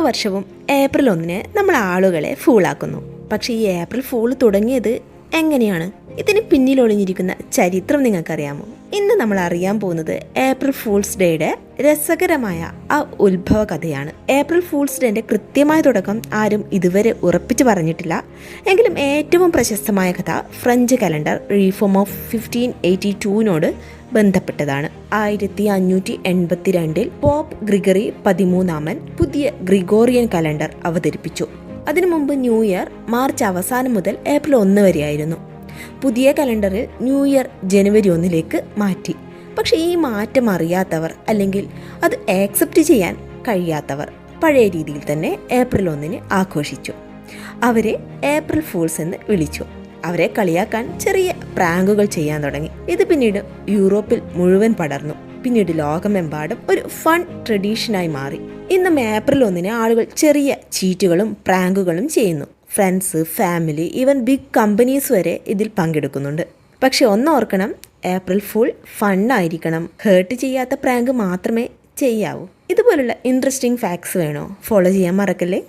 വർഷവും ഏപ്രിൽ 1 നമ്മൾ ആളുകളെ ഫൂളാക്കുന്നു. പക്ഷേ ഈ ഏപ്രിൽ ഫൂൾ തുടങ്ങിയത് എങ്ങനെയാണ്? ഇതിന് പിന്നിൽ ഒളിഞ്ഞിരിക്കുന്ന ചരിത്രം നിങ്ങൾക്കറിയാമോ? ഇന്ന് നമ്മൾ അറിയാൻ പോകുന്നത് ഏപ്രിൽ ഫൂൾസ് ഡേയുടെ രസകരമായ ആ ഉത്ഭവ കഥയാണ്. ഏപ്രിൽ ഫൂൾസ് ഡേന്റെ കൃത്യമായ തുടക്കം ആരും ഇതുവരെ ഉറപ്പിച്ചു പറഞ്ഞിട്ടില്ല. എങ്കിലും ഏറ്റവും പ്രശസ്തമായ കഥ ഫ്രഞ്ച് കലണ്ടർ റീഫോം ഓഫ് 1582 ബന്ധപ്പെട്ടതാണ്. 1582 പോപ്പ് ഗ്രിഗറി 13 പുതിയ ഗ്രിഗോറിയൻ കലണ്ടർ അവതരിപ്പിച്ചു. അതിനു മുമ്പ് ന്യൂ ഇയർ മാർച്ച് അവസാനം മുതൽ ഏപ്രിൽ 1 വരെയായിരുന്നു. പുതിയ കലണ്ടറിൽ ന്യൂ ഇയർ ജനുവരി 1 മാറ്റി. പക്ഷേ ഈ മാറ്റം അറിയാത്തവർ അല്ലെങ്കിൽ അത് ആക്സെപ്റ്റ് ചെയ്യാൻ കഴിയാത്തവർ പഴയ രീതിയിൽ തന്നെ ഏപ്രിൽ 1 ആഘോഷിച്ചു. അവരെ ഏപ്രിൽ ഫൂൾസ് എന്ന് വിളിച്ചു. അവരെ കളിയാക്കാൻ ചെറിയ പ്രാങ്കുകൾ ചെയ്യാൻ തുടങ്ങി. ഇത് പിന്നീട് യൂറോപ്പിൽ മുഴുവൻ പടർന്നു. പിന്നീട് ലോകമെമ്പാടും ഒരു ഫൺ ട്രഡീഷനായി മാറി. ഇന്നും ഏപ്രിൽ 1 ആളുകൾ ചെറിയ ചീറ്റുകളും പ്രാങ്കുകളും ചെയ്യുന്നു. Friends, family, even big companies വരെ ഇതിൽ പങ്കെടുക്കുന്നുണ്ട്. പക്ഷെ ഓർക്കണം, ഏപ്രിൽ ഫുൾ ഫണ്ണായിരിക്കണം. ഹേർട്ട് ചെയ്യാത്ത പ്രാങ്ക് മാത്രമേ ചെയ്യാവൂ. ഇതുപോലുള്ള ഇൻട്രസ്റ്റിംഗ് ഫാക്ട്സ് വേണോ? ഫോളോ ചെയ്യാൻ മറക്കല്ലേ.